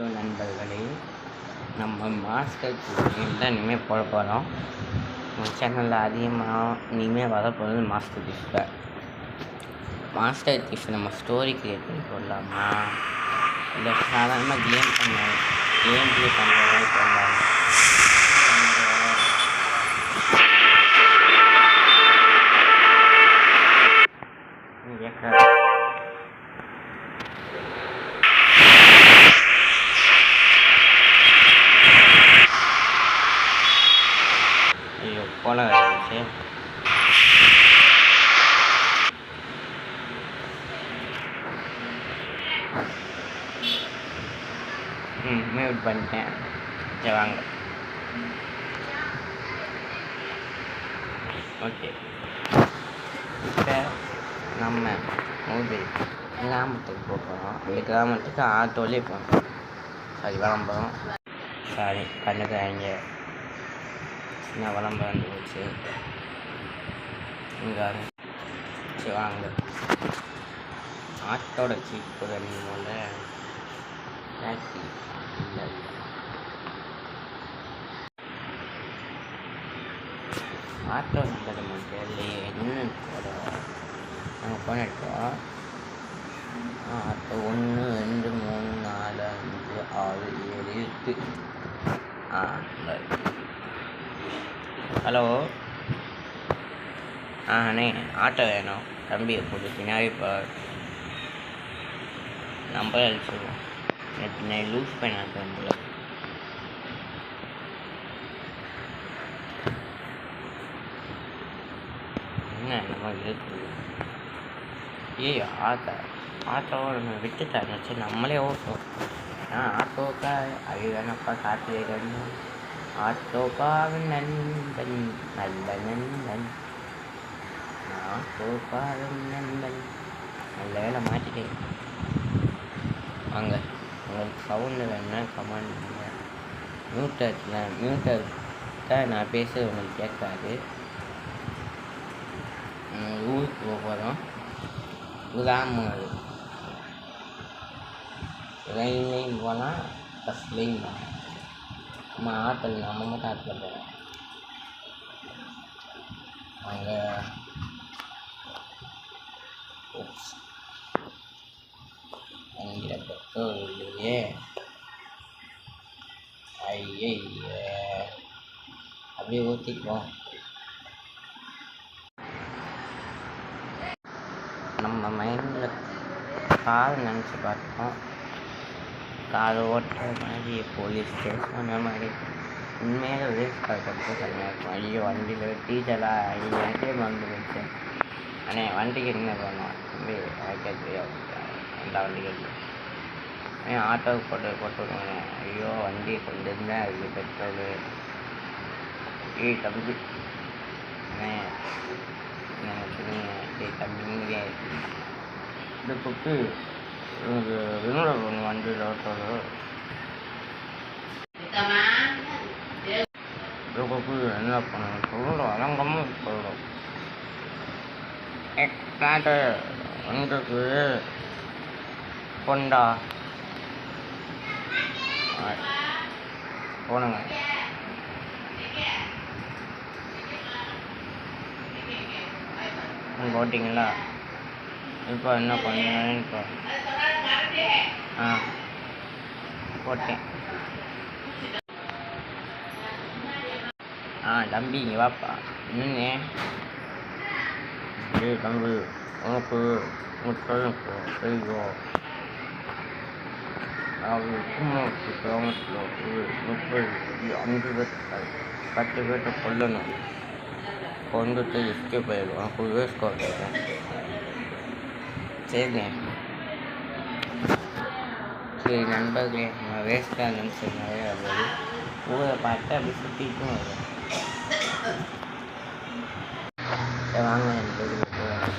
நண்பர்களே, நம்ம master keys தான் இனிமேல் போட போகிறோம். நம்ம சேனலில் அதிகமாக இனிமேல் வரப்போகிறது மாஸ்டர் கீஸ் தான். மாஸ்டர் கீஸ் நம்ம ஸ்டோரி கிரியேட் பண்ணி போடலாமா, இல்லை சாதாரணமாக கேம் ப்ளே பண்ணுறதா போடலாம். ஐயோ போல இருந்துச்சு. மியூட் பண்ணிட்டேன். சரி வாங்க. ஓகே, இப்போ நம்ம கிராமத்துக்கு போகிறோம். இந்த கிராமத்துக்கு ஆட்டோலேயே போகிறோம். விளம்பரம் கண்ணுக்காங்க சின்ன விளம்பரம் வந்துருச்சு இங்கே. சரி வாங்க. ஆட்டோட சீப்பு போல டாக்ஸி இல்லை, ஆட்டோ நம்பர் நம்ம தெரியலையே. என்னன்னு போட நாங்கள் போன எடுத்தோம். ஆட்டோ 1 2 3 4 5 6 7 8. ஹலோ அண்ணே, ஆட்டோ வேணும். தம்பியை போட்டு பின்னாடி இப்போ நம்பர் அழிச்சிடுவோம். நேற்று லூஸ் பண்ண போல. என்ன நம்ம இருக்குது? ஆட்டோவை நம்ம விட்டுட்டாங்க. சரி நம்மளே ஓட்டோம். ஆட்டோக்கா அது வேணப்பா காட்டு வேணும். ஆட்டோக்காக நண்பன் நல்ல நண்பன், ஆட்டோக்காக நண்பன். நல்ல வேலை மாட்டிட்டேன். வாங்க, உங்களுக்கு சவுண்டு வேணுன்னா கமெண்ட் பண்ணுங்கள். மியூட்டர் தான் நான் பேசுகிறது உங்களுக்கு கேட்காது. ஊருக்கு போகிறோம். கிராமம் அது. ட்ரெயின்லேயும் போனால் பஸ்லேயும் போனால். நம்ம ஆட்டில் நம்ம மட்டும் ஆட்டில் போகிறோம். அங்கே அங்கே பெட்ரோல் இல்லையே. ஐயே, அப்படியே ஊற்றிக்குவோம். நம்ம மைண்டில் கார் நினச்சி பார்த்தோம். கார் ஓட்டுற மாதிரி, போலீஸ் ஸ்டேஷன் மாதிரி உண்மையாக ரேஸ் கார் கொடுத்து தனியாக இருக்கும். ஐயோ, வண்டியில் டீச்சலாக எனக்கே மறந்து போச்சு. அண்ணே, வண்டிக்கு என்ன பண்ணுவோம் தம்பி? எனக்கே தெரியாது எல்லா வண்டிகளும். ஆட்டோவுக்கு போட்டு விடுவாங்க. ஐயோ, வண்டி கொண்டு இருந்தேன், அதுக்கு பெட்ரோலு. தம்பி அண்ணே சொல்லுங்க. தம்பிங்க இந்த குப்பி எனக்கு வினோட ஒன்று வண்டியில் ஓட்டுறது. இந்த குப்பி என்ன பண்ணணும் சொல்லணும், அலங்கமாக சொல்லணும். எக்ஸ்ட்ராட்டு வந்துருக்கு கொண்டா போனுங்க. போட்டிங்களா? இப்போ என்ன பண்ணுறேன்னு இப்போ போட்டேன். தம்பி இங்கே வாப்பா. என்னண்ணே? தம்பி உனக்கு முட்டலுக்கு செய்வோம். அது கும்பலுக்கு கிராமத்தில் 30 பேர் 10 பேர்கிட்ட கொல்லணும். கொண்டுட்டு எஸ்கேப் ஆகிடும். உனக்கு வேஸ்ட் கொடுத்துருக்கேன். சரிங்க. சரி நண்பர்களே, நம்ம வேஸ்ட்டாக நினச்சதுனாலே அது ஊரை பார்த்து அப்படி சுற்றிட்டும் வரும். சரி வாங்க நண்பர்களே போகலாம்.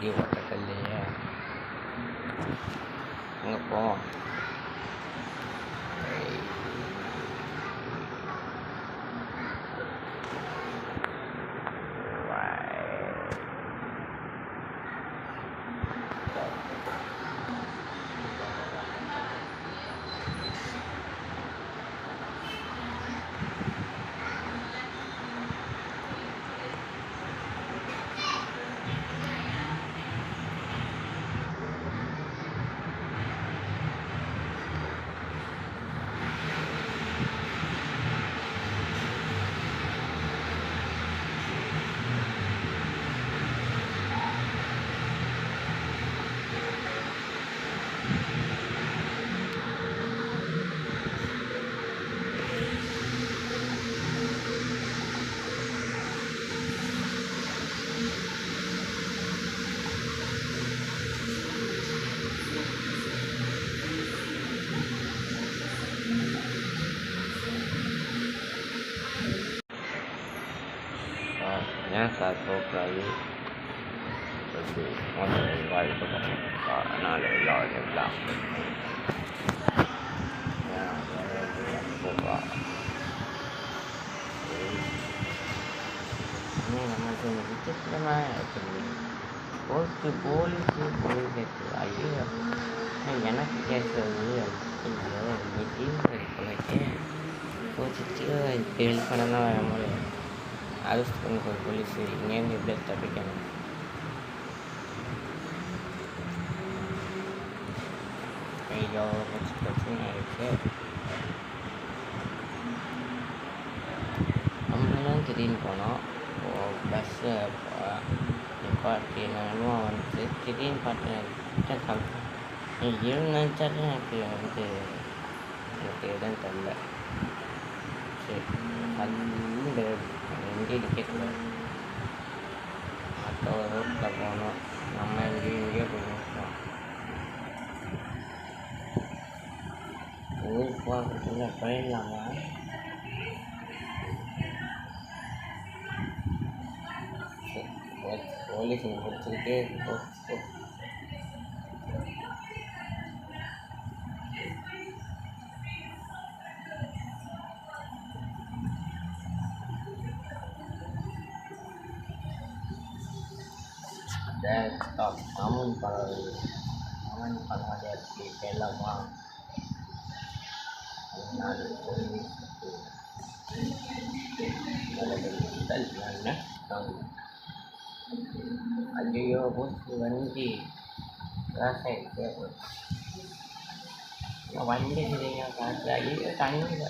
வண்டி ஓட்டக்கல்லையே அங்கே போவோம். ஏன் சார் போகக்கூடாது? எப்படி மோசம் வாய்ப்பு அதனால் எல்லாம் நமக்கு இந்த விசித்திரமாக இருக்குது. போலீஸ் ஐயோ எனக்கு கேட்குறது நீ டிவி போலக்கே போச்சுட்டு ஹெல்ப் பண்ணனா நம்மளை அரெஸ்ட் பண்ணி போலீஸ் இங்கேருந்து எப்படியா தப்பிக்கணும். ஐயோ பிரச்சனை ஆகிடுச்சு. நம்மளாம் திடீர்னு போனோம். பஸ்ஸு நிப்பாட்டினாலும் வந்து திடீர்னு பார்த்தேன் நினச்சாலும் எனக்கு எதுவும் தெரியல. சரி அது எங்கே நிற்கக்கூடாது. மற்ற ஒரு ரோட்டில் போகணும். நம்ம எங்கேயோ போய் நிற்கிறோம். ஊருக்கு போகிறதுல போயிடலாமா? போலீஸ் பிடிச்சிக்கிட்டே மாமன் பண்ணாதே அப்படி போயிடலாமா? ஐயோ வண்டி கிராஸ் ஆகிடுச்சு. வண்டி சரிங்க காசு ஐயோ தண்ணியில்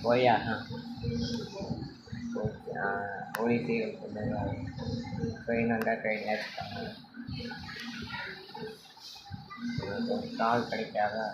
போயா போலீஸே ட்ரெயின் வந்தால் ட்ரெயின் எடுத்தாங்க. கால் கிடைக்காதா?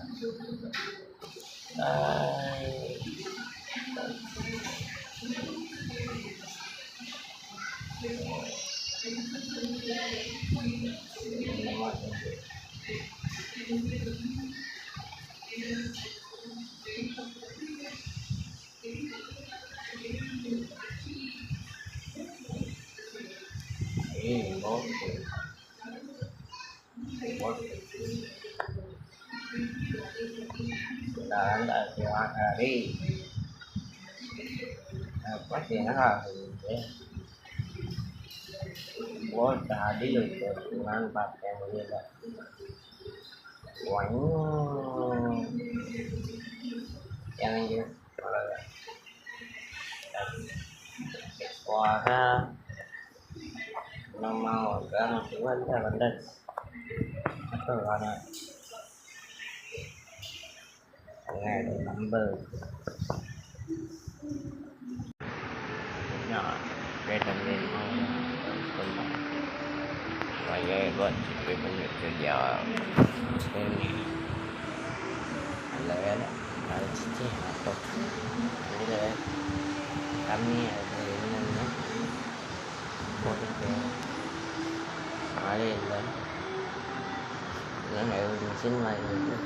பார்த்தீங்கன்னா போட் அடியில் போட்டுலான்னு பார்த்தேன். முடியல. இறங்கி நம்ம கிராமத்துக்கு வந்தாச்சு. அப்புறம் வர நம்பர் கேட்டன் சொன்னோம். 5000 ஜிபே பண்ணி வச்சிருக்கியா? சரி நல்ல வேலை அழைச்சிட்டு அப்போ இதில் கம்மியாக என்னென்னு போட்டுட்டு ஆளே இல்லை. மிஷின் வாங்கிட்டு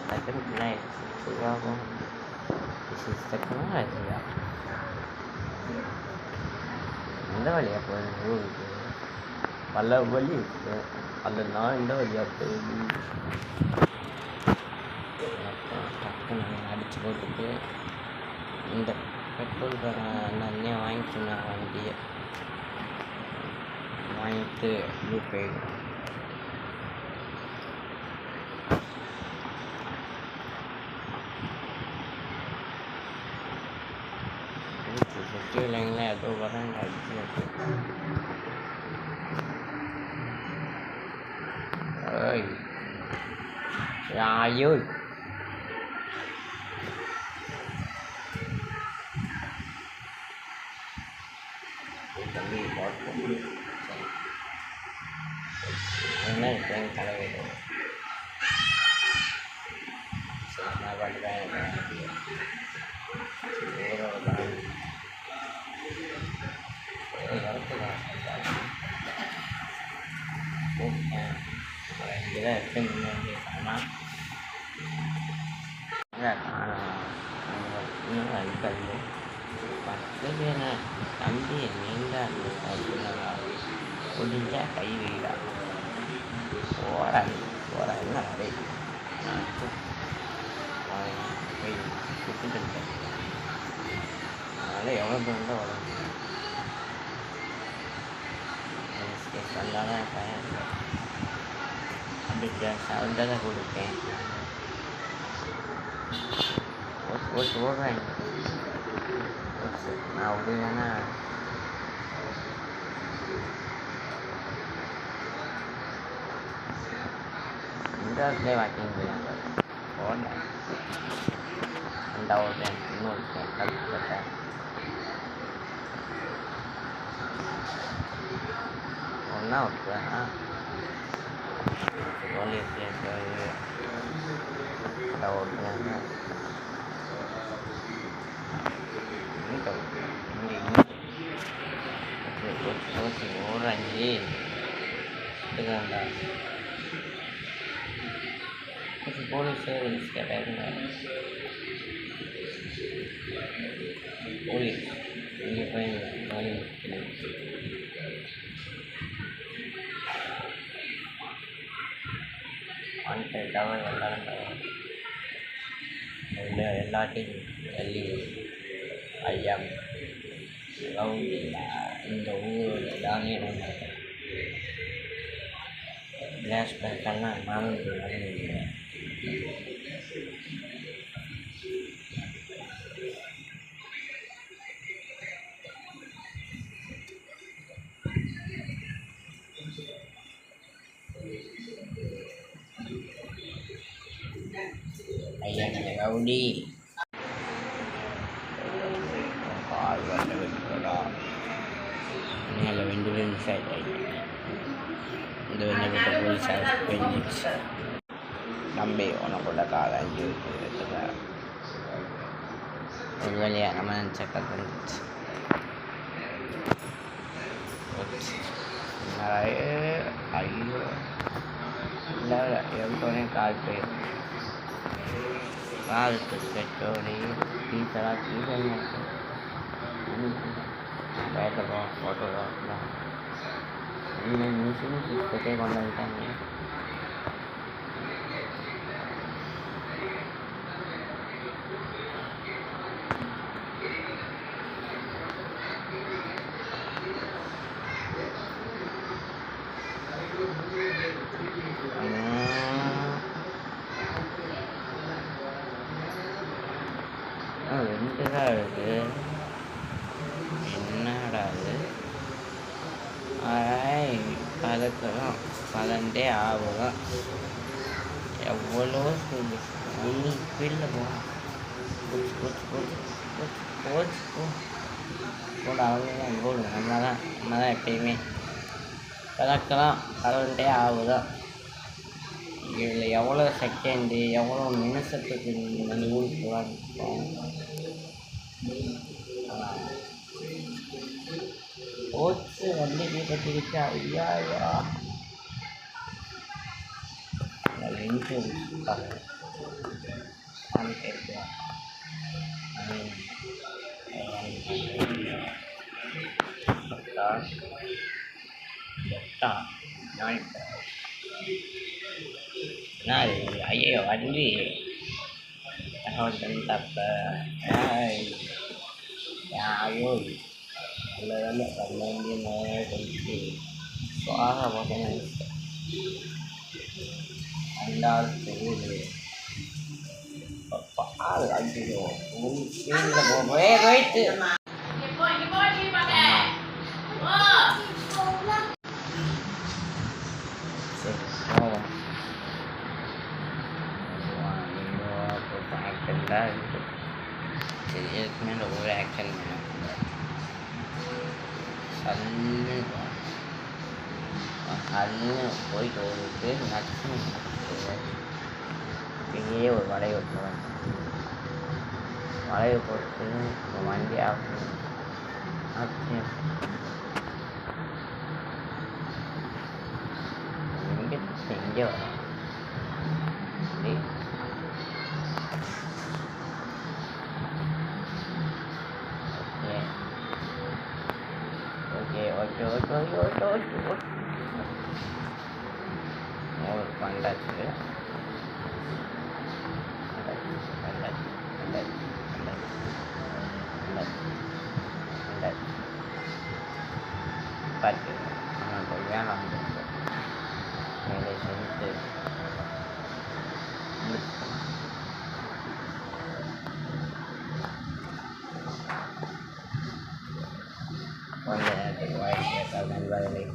செகண்ட் ஃபுல்லாக சுகாகும் செகண்டாக இல்லையா எந்த வழியாக போகுது ஊருக்கு பல வழி இருக்குது அதில் நான் எந்த வழியாக போகுது டக்குன்னு அடித்து போட்டுட்டு இந்த பெட்ரோல் அண்ணே வாங்கிட்டு நான் வண்டியை வாங்கிட்டு உள்ளே போயிடும் சுற்றி இல்லைங்களா ஏதோ வராங்க அடிச்சு ஐயோ தம்பி என்ன என் தலைவர் நான் பண்ணுறேன் இங்கேதான் இருக்கேன் ஆனால் இன்னும் இருக்காது பத்து பேர் தம்பி நீண்டா அப்படின்னா முடிஞ்சா கை வைடா போராடி என்ன அடை போய் சுற்றிட்டு இருக்கேன் அதனால் எவ்வளோ தூரம் தான் வரும் வந்தாலும் பையன் அப்படி சவுண்டாக தான் கொடுப்பேன் ஓடுறேன் நான் அப்படின்னா இந்த இடத்துல வாக்கிங் போயாங்க ஓடுறேன் அந்த ஓடுறேன் இன்னொரு கற்றுக்கிட்டேன் ஒன்றா விட்டுறேன் ஒன்லி அதை ஓடுறாங்க ஓடுறாங்க இதுதான்டா போலீஸ் சர்வீஸ் கேட்டாங்க போலீஸ் இங்கே போய் வந்துட்டு டவர் எல்லாத்தையும் தள்ளி ஐயா இந்த ஊரோட தானே கிளாஸ் பேக்கெல்லாம் நானும் நடந்துருக்கேன் ஐயா ரவுடி கால் வந்த விட்டுடா மேலே வெண்டு சைட் ஆகிட்டு இந்த வெண்டை விட்ட போலீஸாக வெந்துச்சு நம்பி உனக்குள்ள கால் அஞ்சு விட்டு ஒரு வழியாக நம்ம நினச்ச கற்றுச்சு ஐயோ இல்லை எவ்வளோனே கால் போயிடும் காலுக்கு பெட்ரோலி டீச்சராக டீச்சர் பேட்டரும் ஃபோட்டோகிராஃப்லாம் மிஷின் சிஸ்டத்தை கொண்டு வந்துட்டாங்க ரெண்டு தான் இருக்குது என்னடா அது பதக்கலாம் 12 ஆகும் எவ்வளோ நீ ஸ்பீடில் போகலாம் கூட அவங்க கோடு நம்ம தான் எப்பயுமே பதக்கலாம் 12 ஆகுதான் இதில் எவ்வளோ செகண்டு எவ்வளோ நிமிஷத்துக்கு அந்த ஊருக்கு போகலாம் போச்சு வண்டி பற்றிக்கிச்சா ஐயா insurance Santai Nah, ayo aduli tahun tentap ay ya ayo lala karena dia mau kunci soal apa kan anda tuh apa lagi yo mungkin lah boleh itu kendal jadi main over action selalu போயிட்டு வருது நச்சு பெரிய ஒரு வளைவு வளைவு போட்டு வண்டி ஆகும் எங்கே வரும் oke mau pandat ya pandat pada bagian langsung nilai sini balik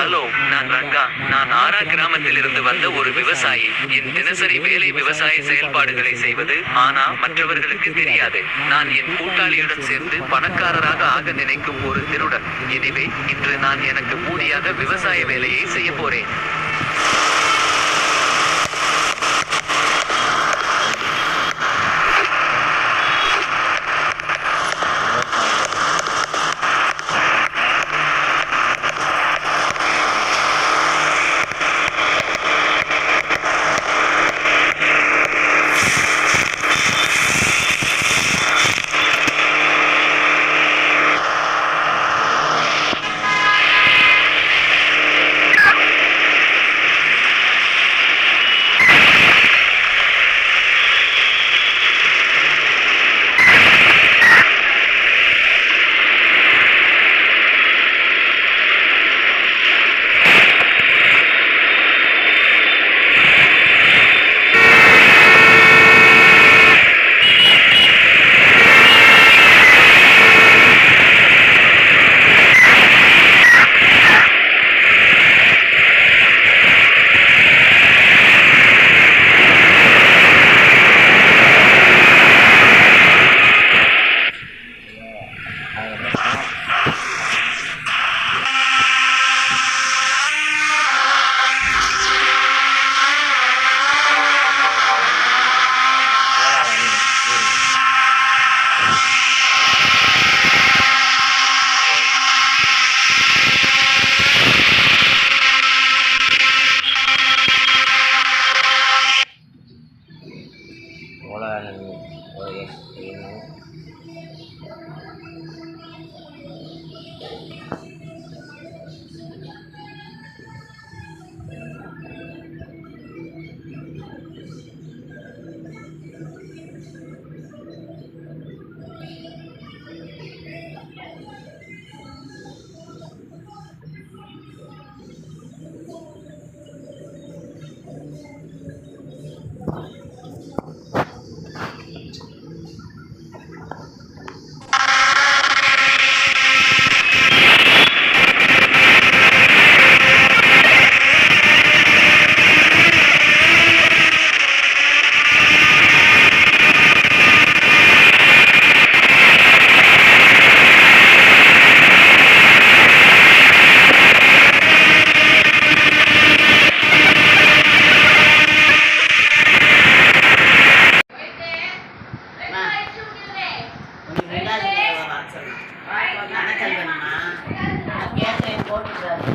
hello, நான் ரங்கா. நான் ஆரா கிராமத்திலிருந்து வந்த ஒரு விவசாயி. என் தினசரி வேலை விவசாய செயல்பாடுகளை செய்வது. ஆனா மற்றவர்களுக்கு தெரியாது. நான் என் கூட்டாளியுடன் சேர்ந்து பணக்காரராக ஆக நினைக்கும் ஒரு திருடன். எனவே இன்று நான் எனக்கு முடியாத விவசாய வேலையை செய்ய போறேன். போட்டுக்கிறாரு